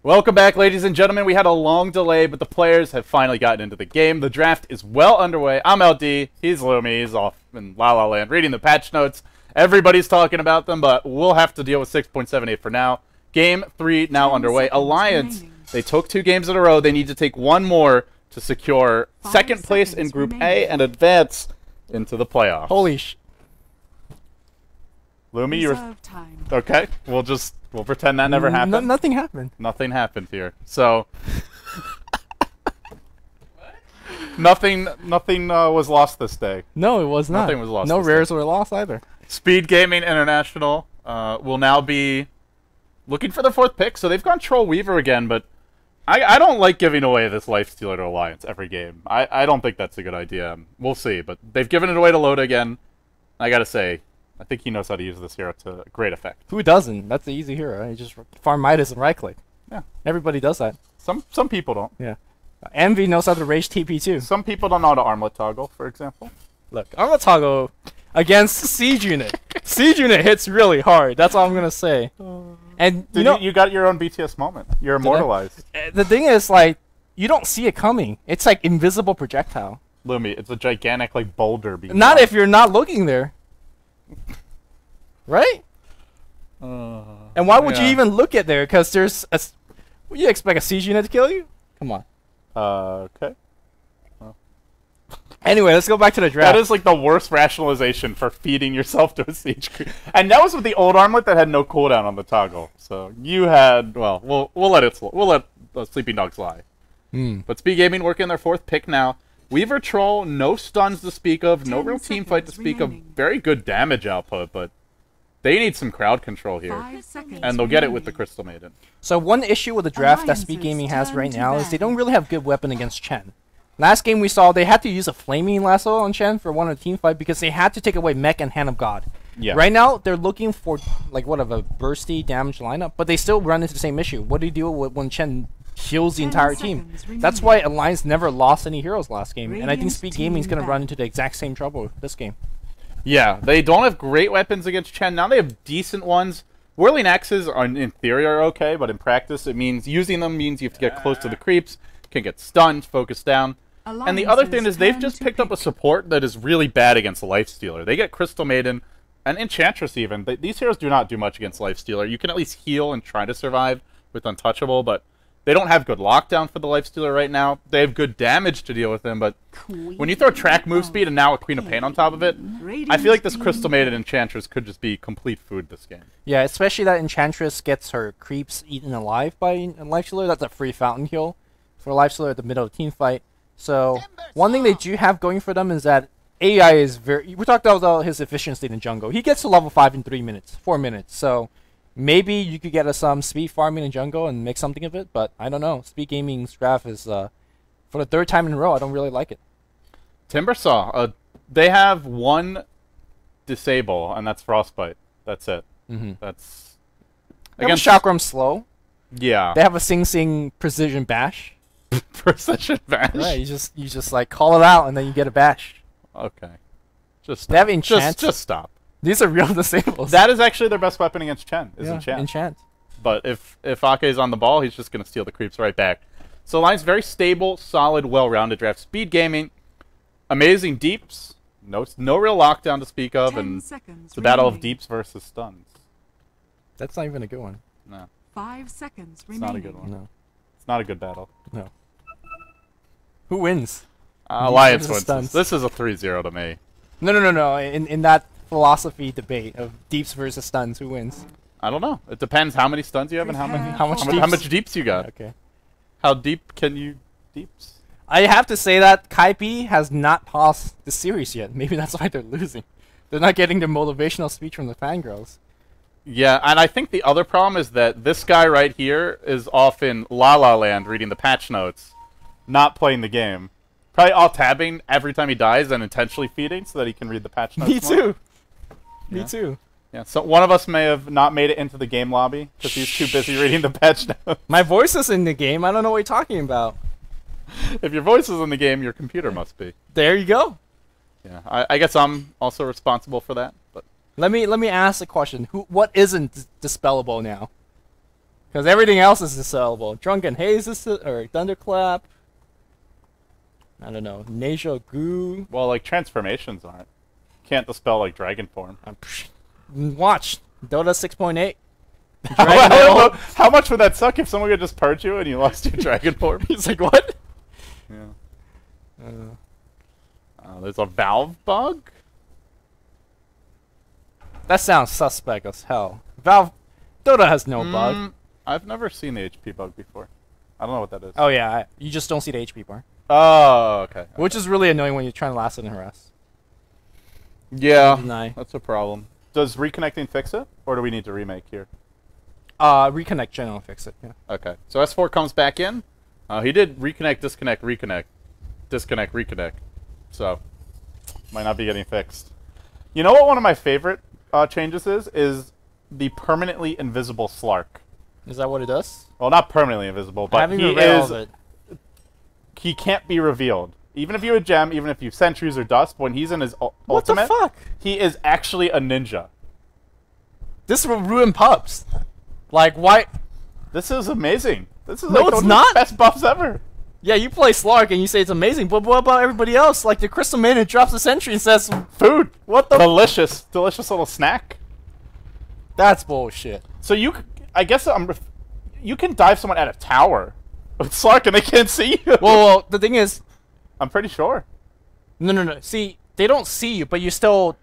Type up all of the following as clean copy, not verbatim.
Welcome back, ladies and gentlemen. We had a long delay, but the players have finally gotten into the game. The draft is well underway. I'm LD. He's Lumi. He's off in La La Land reading the patch notes. Everybody's talking about them, but we'll have to deal with 6.78 for now. Game 3 now underway. Alliance, they took 2 games in a row. They need to take 1 more to secure second place in Group A and advance into the playoffs. Holy sh... Lumi, you're... Okay, we'll pretend that never happened. Nothing happened. Nothing happened here. So... Nothing was lost this day. No, it was not. Nothing was lost. No rares were lost either. Speed Gaming International will now be looking for their 4th pick. So they've gone Troll Weaver again, but I don't like giving away this Lifestealer to Alliance every game. I don't think that's a good idea. We'll see, but they've given it away to Loda again. I gotta say, I think he knows how to use this hero to great effect. Who doesn't? That's the easy hero. You just farm Midas and right click. Yeah. Everybody does that. Some people don't. Yeah. Envy knows how to rage TP too. Some people don't know how to armlet toggle, for example. Look, armlet toggle against Siege Unit. Siege Unit hits really hard. That's all I'm gonna say. And you got your own BTS moment. You're immortalized. The thing is, like, you don't see it coming. It's like invisible projectile. Lumi, it's a gigantic like boulder being Not if you're not looking there. Right? And why would you even look at there? Because there's a... Would you expect a Siege Unit to kill you? Come on. Okay. Well. Anyway, let's go back to the draft. That is like the worst rationalization for feeding yourself to a siege creep. And that was with the old armlet that had no cooldown on the toggle. So you had, well, we'll let the sleeping dogs lie. But Speed Gaming working their 4th pick now. Weaver Troll, no stuns to speak of, no real team fight to speak of. Very good damage output, but they need some crowd control here. And they'll get it with the Crystal Maiden. So one issue with the draft that Speed Gaming has right now is they don't really have good weapon against Chen. Last game we saw they had to use a Flaming Lasso on Chen for one of the team fight because they had to take away Mech and Hand of God. Yeah. Right now they're looking for like a bursty damage lineup, but they still run into the same issue. What do you do when Chen heals the entire team? That's why Alliance never lost any heroes last game, and I think Speed Gaming is going to run into the exact same trouble this game. Yeah, they don't have great weapons against Chen. Now they have decent ones. Whirling Axes, in theory, are okay, but in practice, it means using them means you have to get close to the creeps, can get stunned, focus down. And the other thing is they've just picked up a support that is really bad against Lifestealer. They get Crystal Maiden and Enchantress even. These heroes do not do much against Lifestealer. You can at least heal and try to survive with Untouchable, but they don't have good lockdown for the Lifestealer right now. They have good damage to deal with him, but when you throw track move speed and now a Queen of Pain on top of it, I feel like this Crystal Maiden Enchantress could just be complete food this game. Yeah, especially that Enchantress gets her creeps eaten alive by a Lifestealer. That's a free fountain kill for a Lifestealer at the middle of the team fight. So one thing they do have going for them is that AI is very... We talked about his efficiency in the jungle. He gets to level 5 in 3 minutes, 4 minutes. So maybe you could get us some speed farming in jungle and make something of it, but I don't know. Speed Gaming's draft is, for the 3rd time in a row, I don't really like it. Timbersaw, they have 1 disable, and that's Frostbite. That's it. That's... Against Chakram slow. Yeah. They have a Sing Sing precision bash. Precision bash? Right, you just like call it out and then you get a bash. Okay. Just stop. They have enchant. Just stop. These are real disables. That is actually their best weapon against Chen, is enchant. Enchant. But if Ake is on the ball, he's just going to steal the creeps right back. So Line's very stable, solid, well-rounded draft. Speed Gaming, amazing deeps, no real lockdown to speak of, and it's a battle of deeps versus stuns. That's not even a good one. No. 5 seconds remaining. It's not a good one. No. It's not a good battle. No. Who wins? Alliance wins. This is a 3-0 to me. No. In that philosophy debate of deeps versus stuns, who wins? I don't know. It depends how many stuns you have and how much deeps you got. Okay. How deep can you deeps? I have to say that Kaipi has not paused the series yet. Maybe that's why they're losing. They're not getting their motivational speech from the fangirls. Yeah, and I think the other problem is that this guy right here is off in La La Land reading the patch notes, not playing the game. Probably alt-tabbing every time he dies and intentionally feeding so that he can read the patch notes. Me too. Yeah. Me too. Yeah, so one of us may have not made it into the game lobby because he's too busy reading the patch notes. My voice is in the game. I don't know what you're talking about. If your voice is in the game, your computer must be. There you go. Yeah, I guess I'm also responsible for that. But let me ask a question. What isn't dispellable now? Because everything else is dispellable. Drunken Haze is or Thunderclap. I don't know. Nasal Goo. Well, like transformations aren't. Can't dispel like Dragon Form. Watch Dota 6.8. How much would that suck if someone could just purge you and you lost your Dragon Form? He's like, what? Yeah. There's a Valve bug? That sounds suspect as hell. Valve... Dota has no bug. I've never seen the HP bug before. I don't know what that is. Oh yeah, you just don't see the HP bar. Oh, okay. Which is really annoying when you're trying to last it and harass. Yeah, Deny. that's a problem. Does reconnecting fix it? Or do we need to remake here? Reconnect general fix it, yeah. Okay, so S4 comes back in. He did reconnect, disconnect, reconnect. Disconnect, reconnect. So, might not be getting fixed. You know what one of my favorite changes is the permanently invisible Slark. Is that what it does? Well, not permanently invisible, but he can't be revealed. Even if you have gem, even if you sentries or dust, when he's in his ultimate, what the fuck? He is actually a ninja. This will ruin pubs. Like, why? This is amazing. This is no, like it's one not. of the best buffs ever. Yeah, you play Slark and you say it's amazing, but what about everybody else? Like the Crystal Maiden drops a sentry and says, "Food." What the? Delicious, delicious little snack. That's bullshit. So I guess you can dive someone at a tower with Slark and they can't see you. Well, the thing is, I'm pretty sure. No. See, they don't see you, but you still.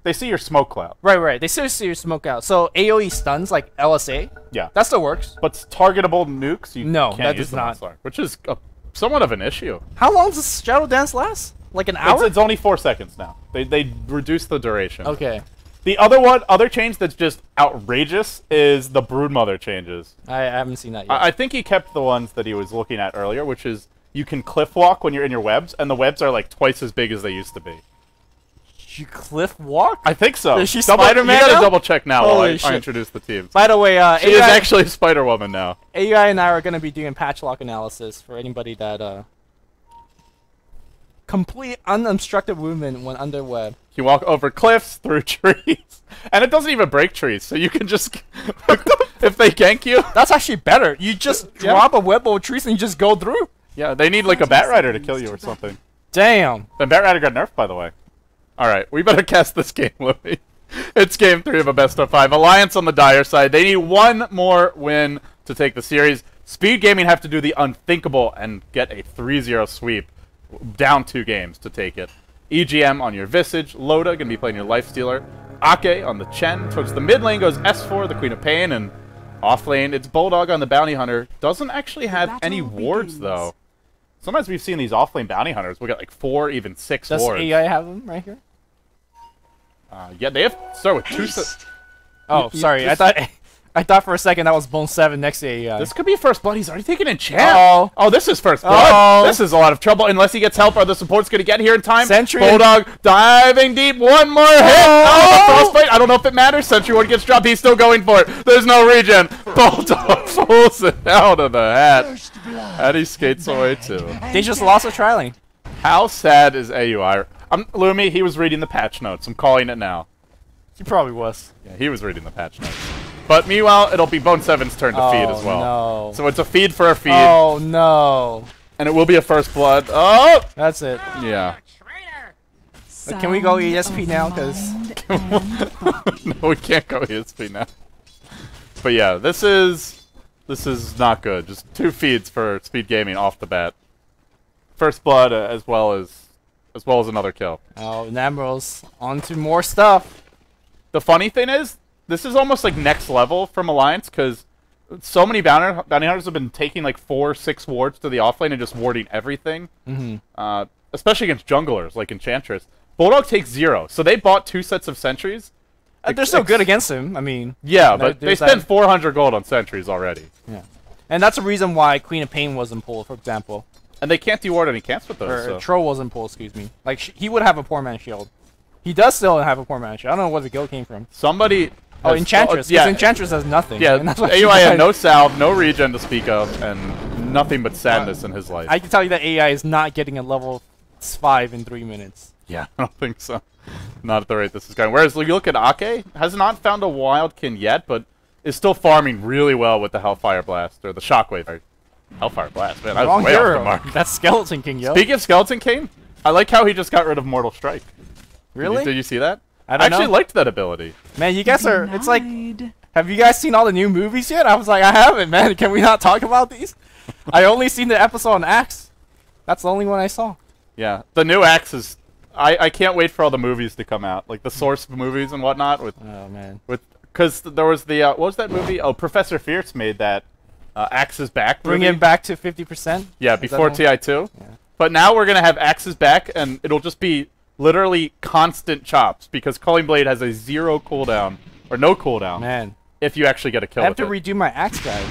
They see your smoke cloud. Right. They still see your smoke out. So AOE stuns like LSA. Yeah. That still works. But targetable nukes, you no, can't that use does them on not. Slark, which is somewhat of an issue. How long does Shadow Dance last? Like an hour? It's only 4 seconds now. They reduced the duration. Okay. The other change that's just outrageous is the Broodmother changes. I haven't seen that yet. I think he kept the ones that he was looking at earlier, which is you can cliff walk when you're in your webs, and the webs are like twice as big as they used to be. You cliff walk? I think so. Is she Spider-Man? You gotta double check now while Holy I introduce the teams. By the way, she is actually Spider-Woman now. AI and I are gonna be doing patch lock analysis for anybody that complete unobstructed movement when under web. You walk over cliffs, through trees, and it doesn't even break trees, so you can just if they gank you. That's actually better. You just drop a web over trees and you just go through. Yeah, they need like a Bat Rider to kill you or something. Damn. The Bat Rider got nerfed, by the way. Alright, we better cast this game, Louis. It's game 3 of a best of 5. Alliance on the dire side. They need one more win to take the series. Speed Gaming have to do the unthinkable and get a 3-0 sweep. Down 2 games to take it. EGM on your Visage. Loda going to be playing your Lifestealer. Ake on the Chen. Towards the mid lane goes S4, the Queen of Pain. And off lane, it's Bulldog on the Bounty Hunter. Doesn't actually have any wards, though. Sometimes we've seen these off-lane bounty hunters. We got like 4, even 6 wards. Does AI have them right here? Yeah, they have to start with 2. Oh, sorry. I thought for a second that was Bone 7 next to AI. This could be first blood. He's already taken enchant. Oh, this is first blood. This is a lot of trouble unless he gets help. Are the supports going to get here in time? Sentry. Bulldog diving deep. One more hit. Oh, the frostbite. I don't know if it matters. Sentry one gets dropped. He's still going for it. There's no regen. Bulldog pulls it out of the hat. And he skates away too. They just lost a tri-lane. How sad is AUI? Lumi, he was reading the patch notes. I'm calling it now. He probably was. Yeah, he was reading the patch notes. But meanwhile, it'll be Bone 7's turn to feed as well. No. So it's a feed for a feed. Oh, no. And it will be a first blood. Oh! That's it. Yeah. Can we go ESP now? Because no, we can't go ESP now. But yeah, this is not good. Just 2 feeds for Speed Gaming off the bat. First blood as well as another kill. Oh, Namros on to more stuff. The funny thing is, this is almost like next level from Alliance, because so many bounty hunters have been taking like 4, 6 wards to the offlane and just warding everything. Especially against junglers like Enchantress. Bulldog takes 0, so they bought 2 sets of sentries. They're still good against him. I mean, yeah, but they spent 400 gold on sentries already. Yeah, and that's a reason why Queen of Pain wasn't pulled, for example. And they can't deward any camps with those. Or so. Troll wasn't pulled, excuse me. Like he would have a poor man shield. He does still have a poor man shield. I don't know where the guild came from. Somebody. Oh, Enchantress. Yeah, Enchantress has nothing. Yeah, AUI had no salve, no regen to speak of, and nothing but sadness in his life. I can tell you that AI is not getting a level 5 in 3 minutes. Yeah, I don't think so. Not at the rate this is going. Whereas you look at Ake, has not found a Wildkin yet, but is still farming really well with the Hellfire Blast, or the Shockwave. Sorry. Hellfire Blast, man, that was Wrong way off hero. the mark. That's Skeleton King, yo. Speaking of Skeleton King, I like how he just got rid of Mortal Strike. Really? Did you see that? I actually liked that ability. Man, you guys are... It's like... Have you guys seen all the new movies yet? I was like, I haven't, man. Can we not talk about these? I only seen the episode on Axe. That's the only one I saw. Yeah, the new Axe is... I can't wait for all the movies to come out, like the Source movies and whatnot. Oh, man. Because there was the... what was that movie? Oh, Professor Fierce made that Axe is Back movie. Bring it back to 50%? Yeah, before TI2. Yeah. But now we're going to have Axe is Back, and it'll just be literally constant chops, because Culling Blade has a 0 cooldown, or no cooldown. Man. If you actually get a kill I have with to it. redo my Axe guide.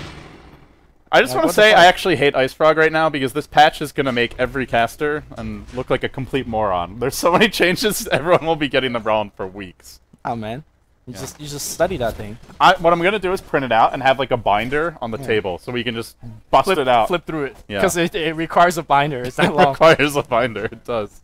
I just want to say I actually hate Ice Frog right now because this patch is going to make every caster and look like a complete moron. There's so many changes, everyone will be getting them wrong for weeks. Oh, man. You just study that thing. What I'm going to do is print it out and have like a binder on the table so we can just bust it out. Flip through it. Yeah. Because it requires a binder. It's that It long. requires a binder, it does.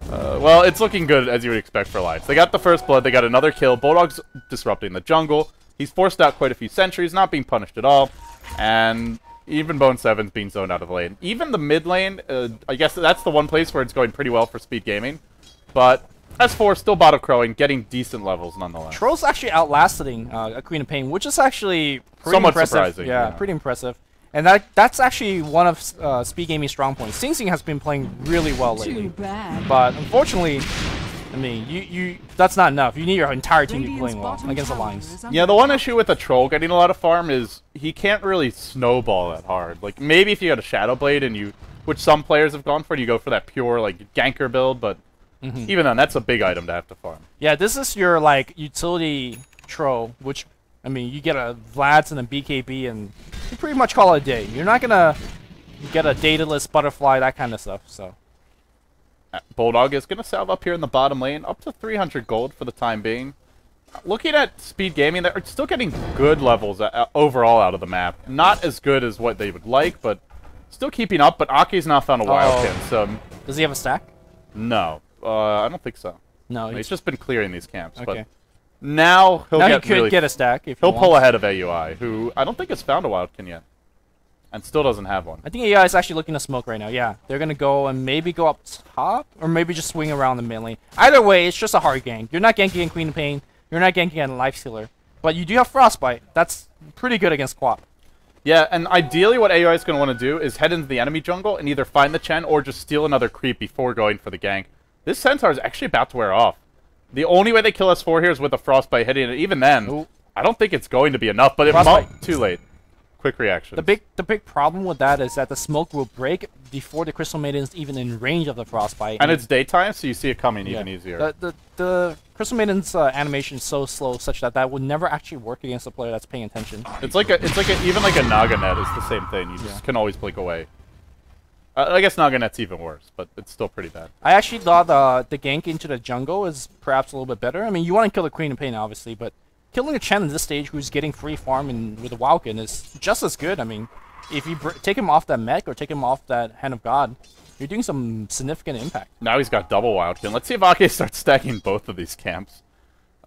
Well, it's looking good as you would expect for Lives. They got the first blood, they got another kill. Bulldog's disrupting the jungle. He's forced out quite a few sentries, not being punished at all. And even Bone 7's being zoned out of the lane. Even the mid lane, I guess that's the one place where it's going pretty well for speed gaming. But S4 still bottle crowing, getting decent levels nonetheless. Troll's actually outlasting a Queen of Pain, which is actually pretty somewhat impressive. surprising. Yeah, pretty impressive. And that's actually one of speed gaming's strong points. Sing Sing has been playing really well lately. Too bad. But unfortunately, I mean, that's not enough. You need your entire team to be playing well against the lines. Yeah, the one issue with the Troll getting a lot of farm is he can't really snowball that hard. Like, maybe if you had a Shadow Blade and you, which some players have gone for, you go for that pure, like, ganker build, but even then, that's a big item to have to farm. Yeah, this is your, like, utility Troll, which, I mean, you get a Vlad's and a BKB, and you pretty much call it a day. You're not gonna get a dataless butterfly, that kind of stuff, so... Bulldog is going to salve up here in the bottom lane, up to 300 gold for the time being. Looking at speed gaming, they're still getting good levels overall out of the map. Not as good as what they would like, but still keeping up. But Aki's now found a wild pin, so... Does he have a stack? No, I don't think so. No, He's just been clearing these camps, Okay. but now he'll now get he could really... get a stack if He'll he pull wants. ahead of AUI, who I don't think has found a wildkin yet. And still doesn't have one. I think AI is actually looking to smoke right now. Yeah, they're gonna go and maybe go up top, or maybe just swing around the mid lane. Either way, it's just a hard gank. You're not ganking Queen of Pain. You're not ganking a Life Stealer, but you do have Frostbite. That's pretty good against Quap. Yeah, and ideally what AUI is going to want to do is head into the enemy jungle and either find the Chen or just steal another creep before going for the gank. This Centaur is actually about to wear off. The only way they kill S4 here is with a Frostbite hitting it. Even then, Ooh. I don't think it's going to be enough, but it might... Too late. Quick reaction. The big problem with that is that the smoke will break before the Crystal Maiden's even in range of the Frostbite. And it's daytime, so you see it coming even easier. The Crystal Maiden's animation is so slow, such that would never actually work against a player that's paying attention. It's like even like a Naga Net is the same thing. You just can always blink away. I guess Naga Net's even worse, but it's still pretty bad. I actually thought the gank into the jungle is perhaps a little bit better. I mean, you want to kill the Queen of Pain, obviously, but killing a Chen at this stage who's getting free farm and with a Wildkin is just as good. I mean, if you take him off that mech or take him off that Hand of God, you're doing some significant impact. Now he's got double Wildkin. Let's see if Ake starts stacking both of these camps.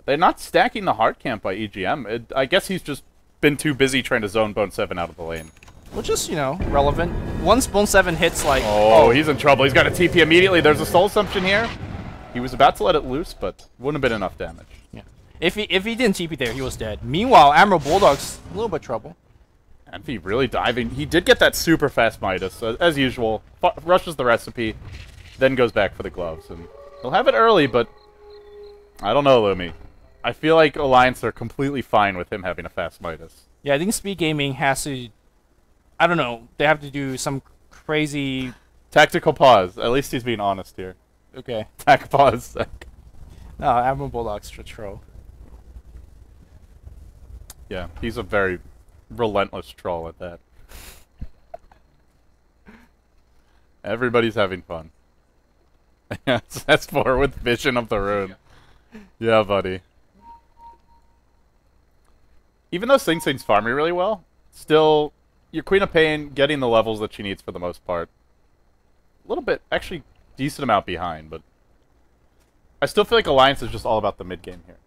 They're not stacking the hard camp by EGM. I guess he's just been too busy trying to zone Bone 7 out of the lane. Which is, you know, relevant. Once Bone 7 hits, like... Oh, he's in trouble. He's got a TP immediately. There's a Soul Assumption here. He was about to let it loose, but wouldn't have been enough damage. Yeah. If he didn't TP there, he was dead. Meanwhile, Admiral Bulldog's a little bit trouble. Envy really diving. He did get that super fast Midas, as usual. Rushes the recipe, then goes back for the gloves. And he'll have it early, but I don't know, Lumi. I feel like Alliance are completely fine with him having a fast Midas. Yeah, I think Speed Gaming has to... I don't know. They have to do some crazy... Tactical pause. At least he's being honest here. Okay. Tac pause. No, Admiral Bulldog's a troll. Yeah, he's a very relentless troll at that. Everybody's having fun. Yes, S4 with Vision of the Rune. Yeah, buddy. Even though Sing Sing's farming really well, still, your Queen of Pain getting the levels that she needs for the most part. A little bit, actually, decent amount behind, but I still feel like Alliance is just all about the mid game here.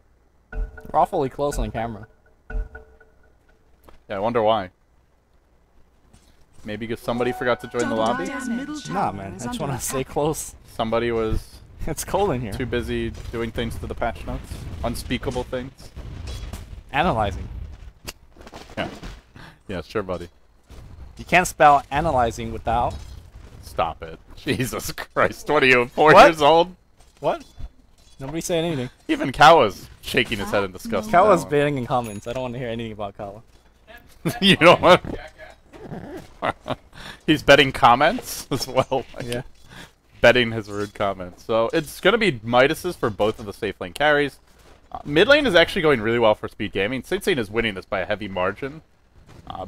We're awfully close on camera. Yeah, I wonder why. Maybe because somebody forgot to join the lobby? Nah, man. I just want to stay close. Somebody was It's cold in here. too busy doing things to the patch notes. Unspeakable things. Analyzing. Yeah. Yeah, sure, buddy. You can't spell analyzing without... Stop it. Jesus Christ. What are you, 4 What? years old? What? Nobody saying anything. Even Kawa's shaking his head in disgust. Kawa's betting in comments. I don't want to hear anything about Kawa. You don't want... He's betting comments as well. Like, Yeah. betting his rude comments. So it's going to be Midas's for both of the safe lane carries. Mid lane is actually going really well for Speed Gaming. Sensei is winning this by a heavy margin.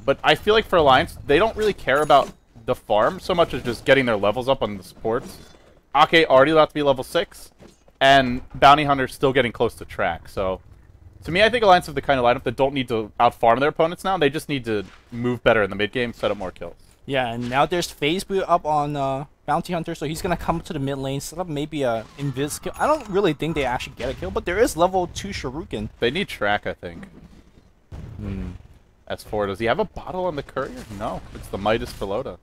But I feel like for Alliance, they don't really care about the farm so much as just getting their levels up on the supports. Ake already about to be level 6, and Bounty Hunter's still getting close to track. So to me, I think Alliance have the kind of lineup that don't need to out-farm their opponents now. They just need to move better in the mid-game, set up more kills. Yeah, and now there's phase boot up on Bounty Hunter, so he's going to come to the mid lane, set up maybe a invis kill. I don't really think they actually get a kill, but there is level 2 Shuriken. They need track, I think. S4, does he have a bottle on the courier? No, it's the Midas for Loda.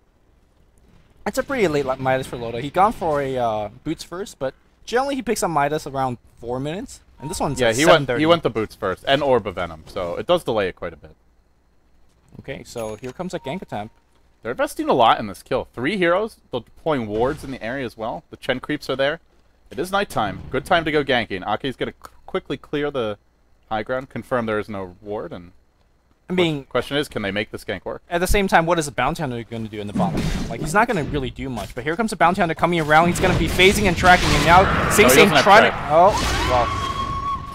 It's a pretty late Midas for Loda. He gone for a boots first, but generally he picks up Midas around 4 minutes. And this one's Yeah, at he 7:30. went the boots first, and Orb of Venom, so it does delay it quite a bit. Okay, so here comes a gank attempt. They're investing a lot in this kill. 3 heroes, they're deploying wards in the area as well. The Chen creeps are there. It is nighttime. Good time to go ganking. Ake's going to quickly clear the high ground, confirm there is no ward, and I mean, question is, can they make this gank work? at the same time, what is the Bounty Hunter going to do in the bottom? Like, he's not going to really do much, but here comes the Bounty Hunter coming around. He's going to be phasing and tracking, and now Sing Sing doesn't have trying to... track. Oh, well.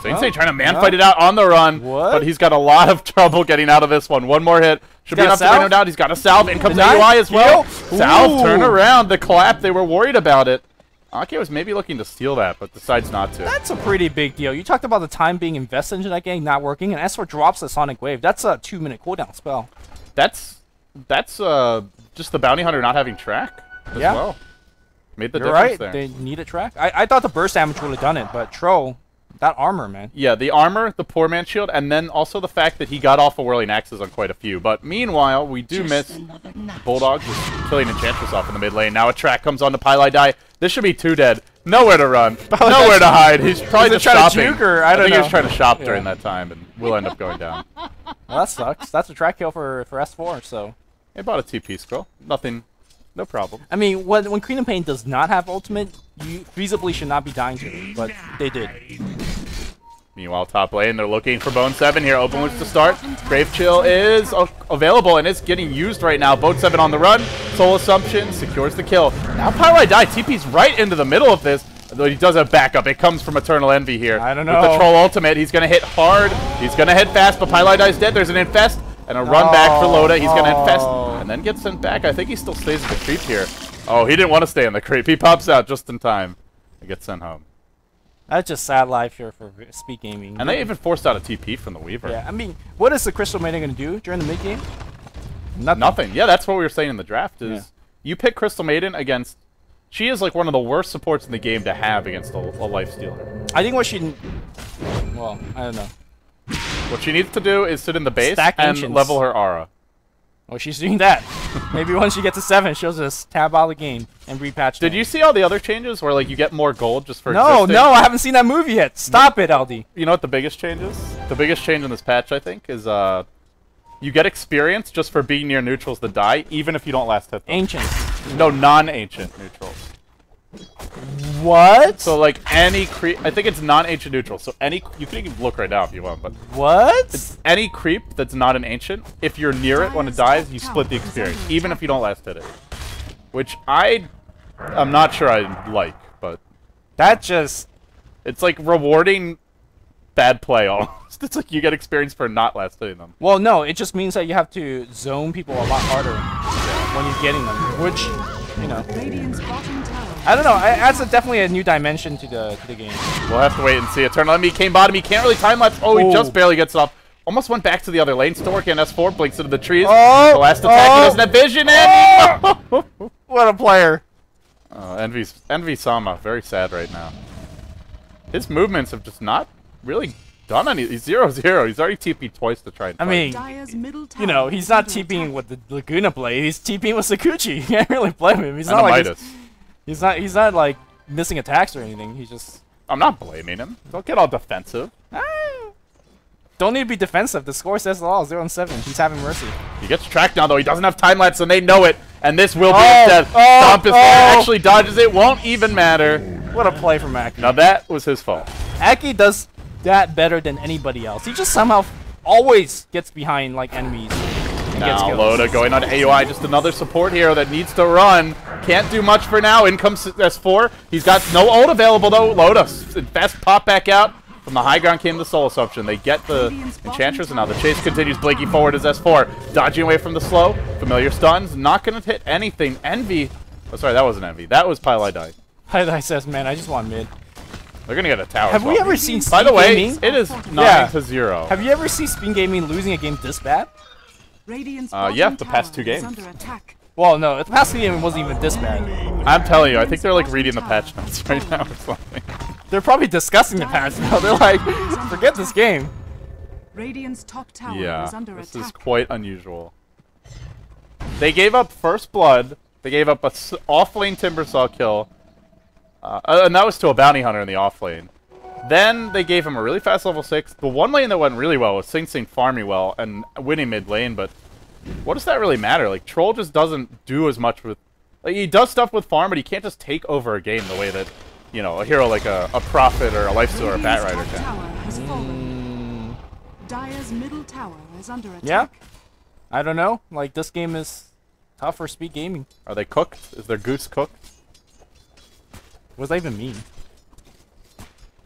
Sensei trying to man no. fight it out on the run, What? but he's got a lot of trouble getting out of this one. One more hit. Should be got a enough to bring salve? him down. He's got a salve. In comes Denied? AUI as well. Kill? Salve, turn Ooh. around. The clap, they were worried about it. Ake was maybe looking to steal that, but decides not to. That's a pretty big deal. You talked about the time being invested into that gang not working, and S4 drops the Sonic Wave. That's a 2-minute cooldown spell. That's just the Bounty Hunter not having track as Yeah. well. Made the You're difference right. there. They need a track. I thought the burst damage would have done it, but Tro, that armor, man. Yeah, the armor, the poor man shield, and then also the fact that he got off of whirling axes on quite a few. But meanwhile, we do miss Bulldog just killing Enchantress off in the mid lane. Now a track comes on to Pylai Die. This should be 2 dead. Nowhere to run. Nowhere to hide. He's probably Was just he trying to shopping. juke or- I don't think he know. was trying to shop Yeah. during that time, and we'll end up going down. Well, that sucks. That's a track kill for S4, so... They bought a TP scroll. Nothing. No problem. I mean, when Queen of Pain does not have ultimate, you feasibly should not be dying to it, but they did. Meanwhile, top lane, they're looking for Bone 7 here. Open looks to start. Grave Chill is available and is getting used right now. Bone 7 on the run. Soul Assumption secures the kill. Now Pylai Die TP's right into the middle of this. Though he does have backup. It comes from Eternal Envy here. I don't With the know. Troll Ultimate, he's going to hit hard. He's going to hit fast, but Pylai Die's dead. There's an Infest and a run back for Loda. He's going to Infest and then get sent back. I think he still stays in the creep here. Oh, he didn't want to stay in the creep. He pops out just in time and gets sent home. That's just sad life here for Speed Gaming. And they even forced out a TP from the Weaver. Yeah, I mean, what is the Crystal Maiden going to do during the mid-game? Nothing. Yeah, that's what we were saying in the draft is Yeah. you pick Crystal Maiden against... She is like one of the worst supports in the game to have against a life stealer. I think what she... Well, I don't know. What she needs to do is sit in the base Stack and Ancients. level her aura. Well, she's doing that. Maybe once she gets to 7, she'll just tab out of the game and repatch Did them. you see all the other changes where like you get more gold just for No, existing? no, I haven't seen that movie yet. Stop it, LD. You know what the biggest change is? The biggest change in this patch, I think, is you get experience just for being near neutrals that die, even if you don't last hit them. Ancient. No, non-ancient neutrals. What? So like any creep, I think it's non-ancient neutral. So any, you can even look right now if you want, but What? any creep that's not an ancient, if you're near it when it dies, you split the experience, even if you don't last hit it. Which I'm not sure I like, but That just... it's like rewarding bad play almost. It's like you get experience for not last hitting them. Well, no, it just means that you have to zone people a lot harder when you're getting them, which, you know, I don't know. It adds definitely a new dimension to the game. We'll have to wait and see. Eternal Enemy came bottom. He can't really time lapse. Oh, he Oh. just barely gets it off. Almost went back to the other lane. Still working on S4. Blinks into the trees. Oh, The last attack. He doesn't have vision. And What a player! Envy Sama. Very sad right now. His movements have just not really done any. He's 0-0. He's already TP'd twice to try and I fight. mean, you know, he's not TPing with the Laguna blade. He's TPing with Sakuchi. You can't really blame him. He's not like he's not like missing attacks or anything. He's just. I'm not blaming him. Don't get all defensive. Don't need to be defensive. The score says it all. 0-7. He's having mercy. He gets tracked now, though. He doesn't have time lapse, and they know it. And this will be his death. Stomp is there. Actually dodges it. Won't even matter. What a play from Aki. Now that was his fault. Aki does that better than anybody else. He just somehow always gets behind like enemies. And Now gets Loda going on AOI. Just another support hero that needs to run. Can't do much for now. In comes S4. He's got no ult available, though. Loda, best pop back out. From the high ground came the soul assumption. They get the Enchantress, and now the chase continues. Blinky forward as S4. Dodging away from the slow. Familiar stuns. Not going to hit anything. Envy. Oh, sorry, that wasn't Envy. That was Pylai Dai. Pylai says, man, I just want mid. They're going to get a tower. Have we ever seen Speed By the way, Gaming? it is 9-0. Have you ever seen Speed Gaming losing a game this bad? Yeah, the past 2 games. Well, no, the past game wasn't even this bad. I'm telling you, I think they're like reading the patch notes right now or something. They're probably discussing the patch now. They're like, forget this game. Radiant's top tower Yeah, is under this attack. is quite unusual. They gave up first blood. They gave up a off-lane Timbersaw kill. And that was to a bounty hunter in the off-lane. Then they gave him a really fast level 6. The one lane that went really well was Sing Sing farming well and winning mid lane, but what does that really matter? Like, Troll just doesn't do as much with... Like, he does stuff with farm, but he can't just take over a game the way that, you know, a hero like a Prophet or a Lifesteal or a Batrider can. Dire's middle tower is under attack. Yeah? I don't know. Like, this game is tough for Speed Gaming. Are they cooked? Is their goose cooked? What does that even mean?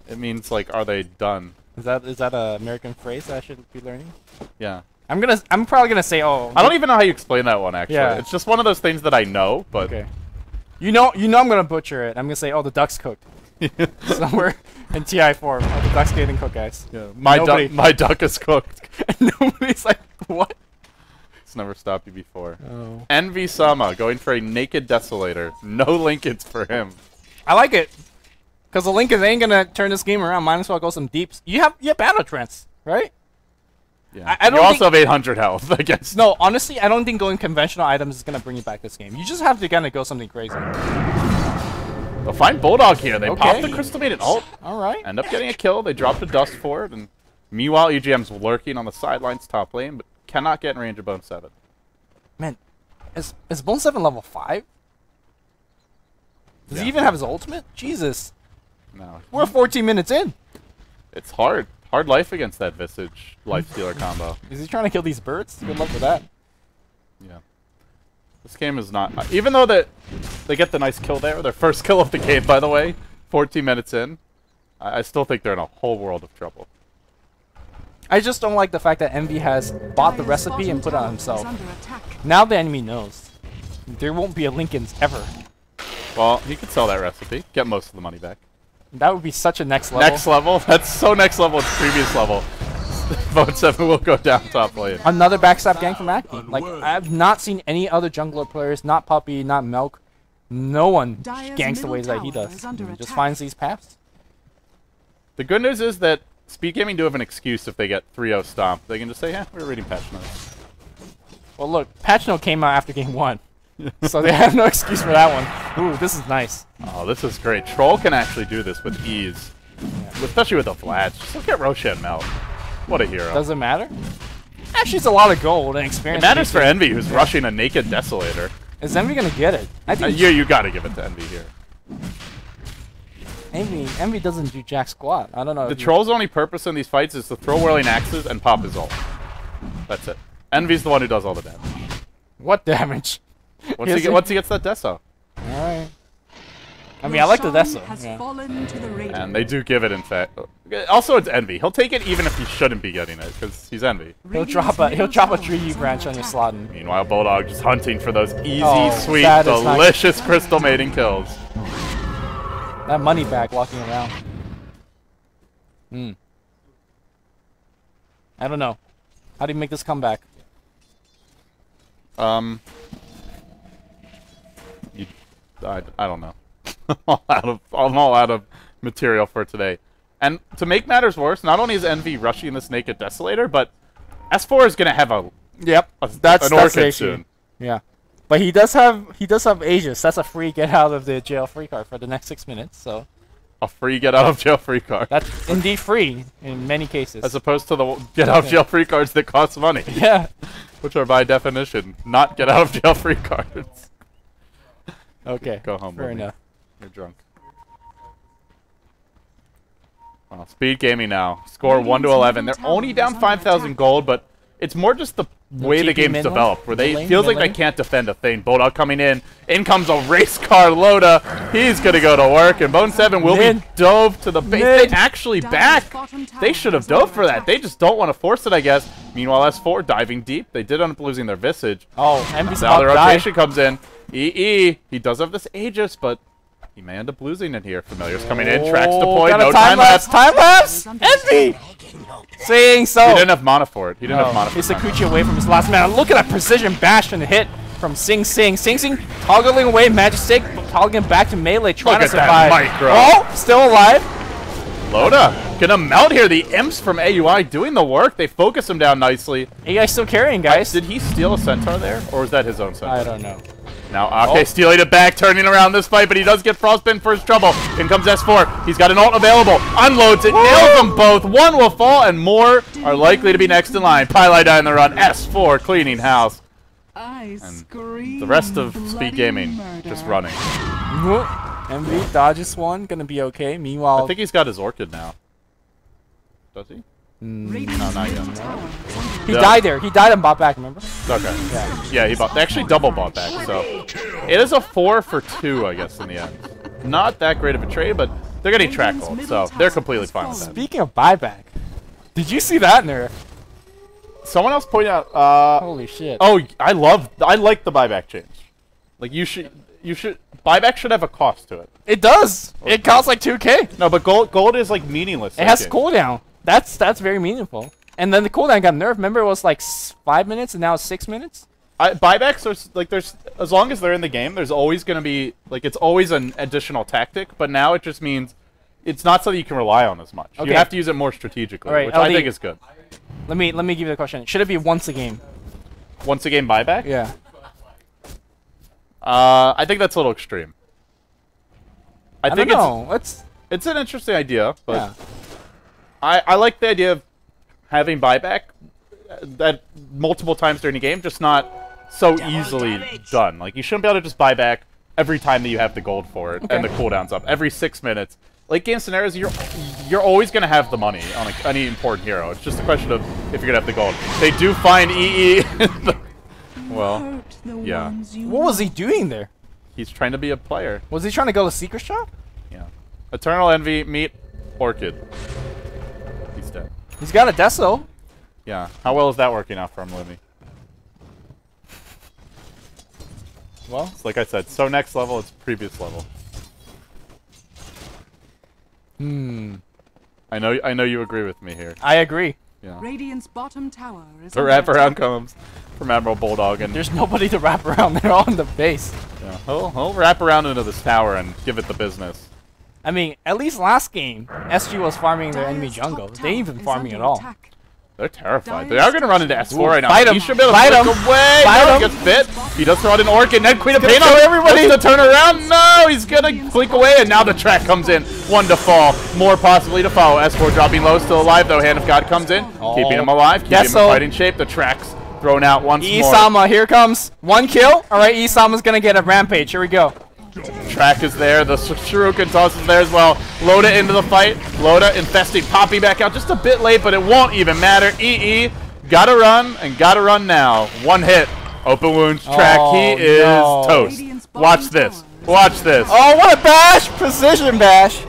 It means, like, are they done? Is that an American phrase that I should be learning? Yeah. I'm probably gonna say, oh. I don't even know how you explain that one, actually. Yeah. It's just one of those things that I know, but... Okay. You know I'm gonna butcher it. I'm gonna say, oh, the duck's cooked. Somewhere in TI form. Oh, the duck's getting cooked, guys. Yeah. My duck is cooked. And nobody's like, what? It's never stopped you before. Oh. Envy Sama going for a naked Desolator. No Linkage for him. I like it. Because the Linkage ain't gonna turn this game around. Might as well go some deeps. You have Battle Trance, right? Yeah. I don't you also have 800 health, I guess. No, honestly, I don't think going conventional items is going to bring you back this game. You just have to kind of go something crazy. They'll find Bulldog here. They pop the Crystal Maiden ult. Alright. End up getting a kill. They drop the Dust Forward. And meanwhile, EGM's lurking on the sidelines top lane, but cannot get in range of Bone 7. Man, is Bone 7 level 5? Does he even have his ultimate? Jesus. No. We're 14 minutes in. It's hard. Hard life against that Visage Lifestealer combo. Is he trying to kill these birds? Good luck with that. Yeah. This game is not... even though they get the nice kill there, their first kill of the game, by the way, 14 minutes in, I still think they're in a whole world of trouble. I just don't like the fact that Envy has bought the recipe and put it on himself. Now the enemy knows. There won't be a Lincoln's ever. Well, he could sell that recipe, get most of the money back. That would be such a next level. Next level? That's so next level, it's previous level. Vote 7 will go down top lane. Another backstab gank from Aki. Like, I have not seen any other jungler players, not Puppy, not Milk. No one ganks the ways that he does. He just finds these paths. The good news is that Speed Gaming do have an excuse if they get 3-0 stomped. They can just say, yeah, we're reading patch notes. Well, look, patch note came out after game 1. So they have no excuse for that one. Ooh, this is nice. Oh, this is great. Troll can actually do this with ease. Yeah. Especially with the flats. Just look at Roshan melt. What a hero. Does it matter? Actually, it's a lot of gold and experience. It matters for Envy, who's rushing a naked Desolator. Is Envy going to get it? I think you gotta give it to Envy here. Envy doesn't do jack squat. I don't know. The Troll's only purpose in these fights is to throw whirling axes and pop his ult. That's it. Envy's the one who does all the damage. What damage? Once he gets that Deso. Alright. I mean, I like the Deso. Yeah. And they do give it, in fact. Also, it's Envy. He'll take it even if he shouldn't be getting it, because he's Envy. He'll drop a 3U branch on your slot. Meanwhile, Bulldog just hunting for those easy, sweet, delicious Crystal Maiden kills. That money back walking around. I don't know. How do you make this comeback? I don't know. I'm all out of material for today. And to make matters worse, not only is Envy rushing this Naked Desolator, but S4 is going to have an That's Orchid the issue. soon. Yeah. But he does have Aegis. That's a free get out of the jail free card for the next 6 minutes. So A free get out of jail free card. that's indeed free in many cases. As opposed to the get out of jail free cards that cost money. Yeah. Which are by definition not get out of jail free cards. Okay. Go home. Fair Willie. enough. You're drunk. Speed Gaming now. Score 1 to 11. They're only down 5,000 gold, but it's more just the way the TP game's mid developed, where lane? feels like Mid they lane? can't defend a thing. Bulldog coming in. In comes a race car Loda. He's going to go to work, and Bone 7 will be Mid. dove to the base. Mid. They actually back. They should have dove for that. They just don't want to force it, I guess. Meanwhile, S4 diving deep. They did end up losing their Visage. Oh, Envy's Now about the to die. rotation comes in. EE. He does have this Aegis, but he may end up losing it here. Familiar's coming in. Tracks deployed. Got a No time left. Time lapse. Envy. Saying so. He didn't have mana for it. He didn't have mana for He's it. Sakuchi away from his last man. Look at that precision bash and hit from Sing Sing. Sing Sing toggling away Magic Stick, toggling back to melee, trying Look to at that survive. micro. Oh, still alive. Loda gonna melt here. The imps from AUI doing the work. They focus him down nicely. AI still carrying, guys. Did he steal a centaur there, or was that his own centaur? I don't know. Now, okay, stealing it back, turning around this fight, but he does get frostbitten for his trouble. In comes S4. He's got an ult available. Unloads it, nails them both. One will fall, and more are likely to be next in line. Pylai die in the run. S4 cleaning house. I scream The rest of bloody Speed Gaming murder. just running. MV dodges one, gonna be okay. Meanwhile, I think he's got his Orchid now. Does he? Radiant's No, not middle yet. tower is under he Yeah. died there. He died and bought back, remember? Okay. Yeah, he bought. They actually double bought back, so it is a 4 for 2, I guess, in the end. Not that great of a trade, but they're getting track hold, so they're completely fine with that. Speaking of buyback, did you see that nerf? Someone else pointed out. Holy shit. Oh, I like the buyback change. Like you should buyback should have a cost to it. It does. It costs like 2K. No, but gold is like meaningless. It has cooldown. That's very meaningful. And then the cooldown got nerfed. Remember, it was like 5 minutes, and now it's 6 minutes. Buybacks are like there's as long as they're in the game, there's always gonna be like it's always an additional tactic. But now it just means it's not something you can rely on as much. Okay. You have to use it more strategically, Alright, which I LD. think is good. Let me give you the question. Should it be once a game? Once a game buyback? Yeah. I think that's a little extreme. I think don't know. it's an interesting idea, but Yeah. I like the idea of having buyback that multiple times during the game, just not so easily done. Like you shouldn't be able to just buy back every time that you have the gold for it and the cooldown's up every 6 minutes. Late game scenarios, you're always gonna have the money on any important hero. It's just a question of if you're gonna have the gold. They do find EE. Well, Hurt the yeah. ones you What was he doing there? he's trying to be a player. Was he trying to go to Secret Shop? Yeah. Eternal Envy meet Orchid. He's dead. He's got a Deso. Yeah. How well is that working out for him, Limmy? Well, It's like I said, so next level, it's previous level. I know you agree with me here. I agree. Yeah. Radiant's bottom tower is The under wraparound attack. comes from Admiral Bulldog, and There's nobody to wrap around. They're all in the base. yeah, he'll wrap around into this tower and give it the business. I mean, at least last game, SG was farming their enemy Dire's jungle. top They ain't tower even is farming under at all. attack. They're terrified. Dire's They are going to run into S4 right now. Fight He him. should be able Fight to him. look away. Fight No, him. he gets bit. He does throw out an Orchid, and then Queen of gonna Pain kill everybody to turn around. No, he's going to blink away, and now the track comes in. One to fall. More possibly to follow. S4 dropping low, still alive, though. Hand of God comes in, keeping him alive, keeping him in Deso. fighting shape. The track's thrown out once more. Isama, here comes. One kill. All right, Isama's going to get a rampage. Here we go. Track is there. The Shuriken toss is there as well. Loda into the fight. Loda infesting, popping back out just a bit late, but it won't even matter. EE gotta run and gotta run now. One hit. Open wounds track. Oh, He is no. toast. Watch this. Watch this. Oh, what a bash! Precision bash.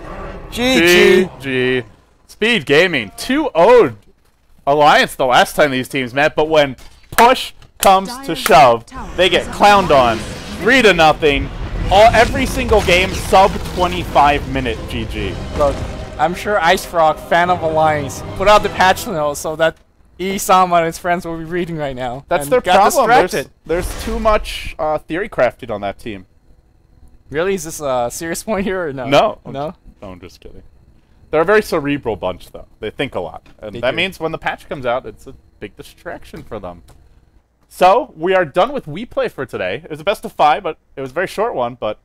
GG. GG. Speed Gaming 2-0'd Alliance the last time these teams met, but when push comes to shove, they get clowned on. 3-0. Every single game sub 25-minute GG. Look, I'm sure Ice Frog, fan of Alliance, put out the patch notes so that Isama and his friends will be reading right now. That's and their got problem. distracted. There's too much theory crafting on that team. Really? Is this a serious point here or no? No. No? No, I'm just kidding. They're a very cerebral bunch, though. They think a lot. And They that do. means when the patch comes out, it's a big distraction for them. So, we are done with WePlay for today. It was a best of 5, but it was a very short one, but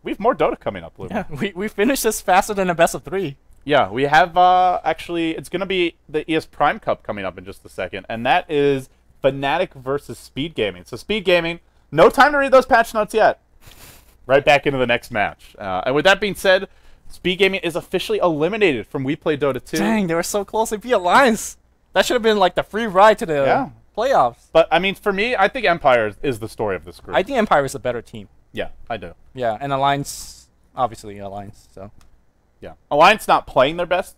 we have more Dota coming up, Luke. Yeah, we finished this faster than a best of 3. Yeah, we have, actually, it's going to be the ES Prime Cup coming up in just a second, and that is Fnatic versus Speed Gaming. So, Speed Gaming, no time to read those patch notes yet. Right back into the next match. And with that being said, Speed Gaming is officially eliminated from WePlay Dota 2. Dang, they were so close. They beat Alliance. That should have been like the free ride to the playoffs. But, I mean, for me, I think Empire is the story of this group. I think Empire is a better team. Yeah, I do. Yeah, and Alliance, obviously Alliance. So Yeah. Alliance not playing their best,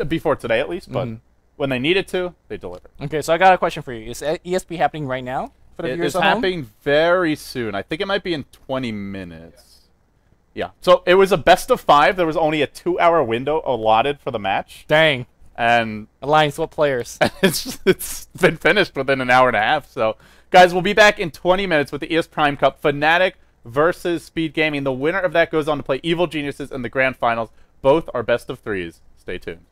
before today at least, but when they needed to, they delivered. okay, so I got a question for you. Is ESP happening right now for the It viewers is at home? happening very soon. I think it might be in 20 minutes. Yeah. So it was a best of 5. There was only a 2-hour window allotted for the match. Dang. And Alliance, what players? it's been finished within an hour and a half. So, guys, we'll be back in 20 minutes with the ES Prime Cup. Fnatic versus Speed Gaming. The winner of that goes on to play Evil Geniuses in the grand finals. Both are best of 3s. Stay tuned.